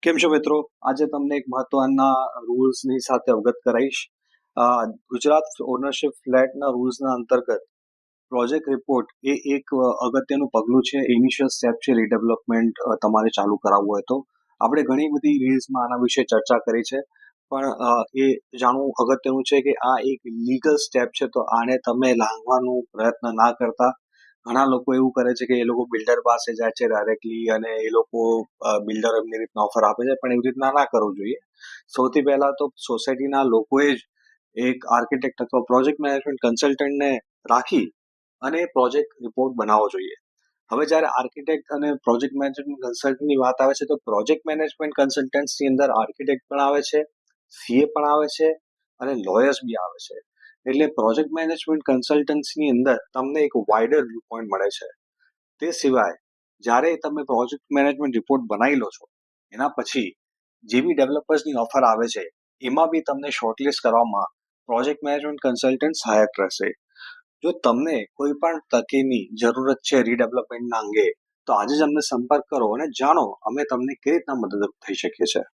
કેમ છો મિત્રો? આજે તમને એક મહત્વના રૂલ્સની સાથે અવગત કરાવીશ. અ, ગુજરાત ઓનરશિપ ફ્લેટના રૂલ્સના અંતર્ગત પ્રોજેક્ટ રિપોર્ટ એ એક અગત્યનું પગલું છે, ઇનિશિયલ સ્ટેપ છે રીડેવલપમેન્ટ તમારે ચાલુ કરાવવું હોય તો. આપણે ઘણી બધી રીલ્સમાં આના વિશે ચર્ચા કરી છે, પણ એ જાણવું અગત્યનું છે કે આ એક લીગલ સ્ટેપ છે, તો આને તમે લાંઘવાનો પ્રયત્ન ના કરતા. ઘણા લોકો એવું કરે છે કે એ લોકો બિલ્ડર પાસે જાય છે ડાયરેક્ટલી અને એ લોકો બિલ્ડર એમની રીતના ઓફર આપે છે, પણ એવી રીતના ના કરવું જોઈએ. સૌથી પહેલા તો સોસાયટીના લોકોએ જ એક આર્કિટેક્ટ અથવા પ્રોજેક્ટ મેનેજમેન્ટ કન્સલ્ટન્ટને રાખી અને પ્રોજેક્ટ રિપોર્ટ બનાવવો જોઈએ. હવે જ્યારે આર્કિટેક્ટ અને પ્રોજેક્ટ મેનેજમેન્ટ કન્સલ્ટન્ટની વાત આવે છે, તો પ્રોજેક્ટ મેનેજમેન્ટ કન્સલ્ટન્ટની અંદર આર્કિટેક્ટ પણ આવે છે, સીએ પણ આવે છે અને લોયર્સ બી આવે છે. એટલે પ્રોજેક્ટ મેનેજમેન્ટ કન્સલ્ટન્સીની અંદર તમને એક વાઇડર વ્યૂ પોઈન્ટ મળે છે. તે સિવાય જ્યારે તમે પ્રોજેક્ટ મેનેજમેન્ટ રિપોર્ટ બનાવી લો છો, એના પછી જે બી ડેવલપર્સની ઓફર આવે છે, એમાં બી તમને શોર્ટલિસ્ટ કરવામાં પ્રોજેક્ટ મેનેજમેન્ટ કન્સલ્ટન્ટ સહાયક રહેશે. જો તમને કોઈ પણ તકેની જરૂરત છે રીડેવલપમેન્ટના અંગે, તો આજે જ અમને સંપર્ક કરો અને જાણો અમે તમને કેવી રીતના મદદ થઈ શકીએ છીએ.